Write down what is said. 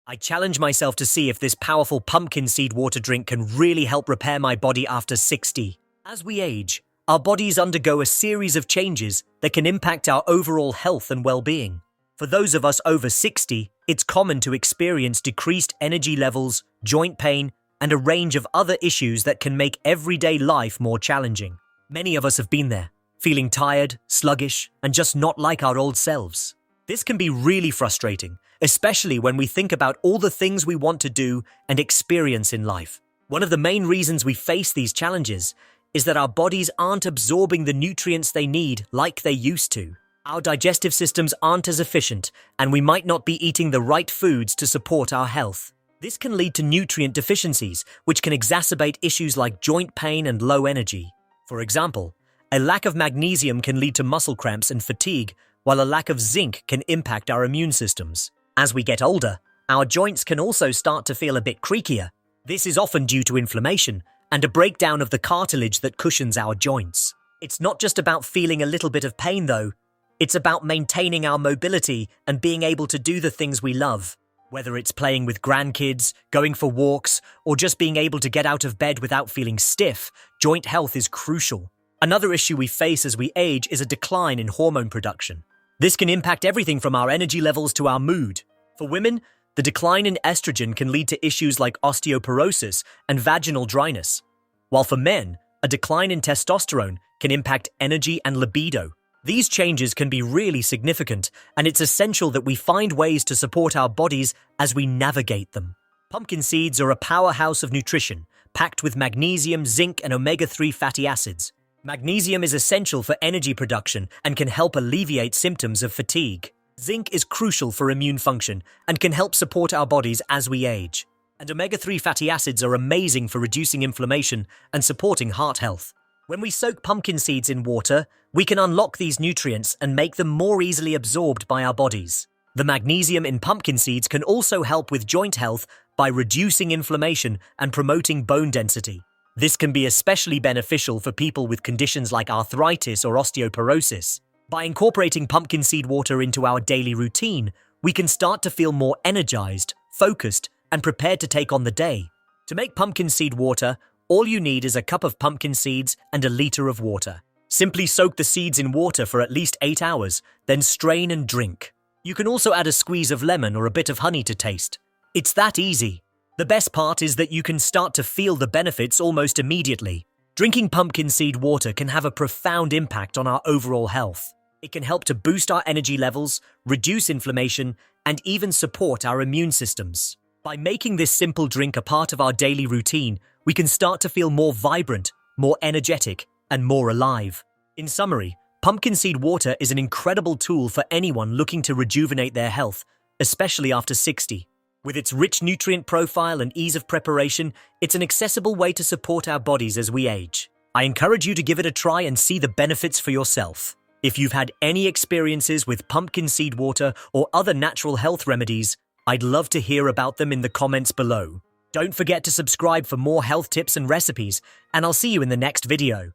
I challenge myself to see if this powerful pumpkin seed water drink can really help repair my body after 60. As we age, our bodies undergo a series of changes that can impact our overall health and well-being. For those of us over 60, it's common to experience decreased energy levels, joint pain, and a range of other issues that can make everyday life more challenging. Many of us have been there, feeling tired, sluggish, and just not like our old selves. This can be really frustrating, especially when we think about all the things we want to do and experience in life. One of the main reasons we face these challenges is that our bodies aren't absorbing the nutrients they need like they used to. Our digestive systems aren't as efficient, and we might not be eating the right foods to support our health. This can lead to nutrient deficiencies, which can exacerbate issues like joint pain and low energy. For example, a lack of magnesium can lead to muscle cramps and fatigue, while a lack of zinc can impact our immune systems. As we get older, our joints can also start to feel a bit creakier. This is often due to inflammation and a breakdown of the cartilage that cushions our joints. It's not just about feeling a little bit of pain, though. It's about maintaining our mobility and being able to do the things we love. Whether it's playing with grandkids, going for walks, or just being able to get out of bed without feeling stiff, joint health is crucial. Another issue we face as we age is a decline in hormone production. This can impact everything from our energy levels to our mood. For women, the decline in estrogen can lead to issues like osteoporosis and vaginal dryness. While for men, a decline in testosterone can impact energy and libido. These changes can be really significant, and it's essential that we find ways to support our bodies as we navigate them. Pumpkin seeds are a powerhouse of nutrition, packed with magnesium, zinc, and omega-3 fatty acids. Magnesium is essential for energy production and can help alleviate symptoms of fatigue. Zinc is crucial for immune function and can help support our bodies as we age. And omega-3 fatty acids are amazing for reducing inflammation and supporting heart health. When we soak pumpkin seeds in water, we can unlock these nutrients and make them more easily absorbed by our bodies. The magnesium in pumpkin seeds can also help with joint health by reducing inflammation and promoting bone density. This can be especially beneficial for people with conditions like arthritis or osteoporosis. By incorporating pumpkin seed water into our daily routine, we can start to feel more energized, focused, and prepared to take on the day. To make pumpkin seed water, all you need is a cup of pumpkin seeds and a liter of water. Simply soak the seeds in water for at least 8 hours, then strain and drink. You can also add a squeeze of lemon or a bit of honey to taste. It's that easy. The best part is that you can start to feel the benefits almost immediately. Drinking pumpkin seed water can have a profound impact on our overall health. It can help to boost our energy levels, reduce inflammation, and even support our immune systems. By making this simple drink a part of our daily routine, we can start to feel more vibrant, more energetic, and more alive. In summary, pumpkin seed water is an incredible tool for anyone looking to rejuvenate their health, especially after 60. With its rich nutrient profile and ease of preparation, it's an accessible way to support our bodies as we age. I encourage you to give it a try and see the benefits for yourself. If you've had any experiences with pumpkin seed water or other natural health remedies, I'd love to hear about them in the comments below. Don't forget to subscribe for more health tips and recipes, and I'll see you in the next video.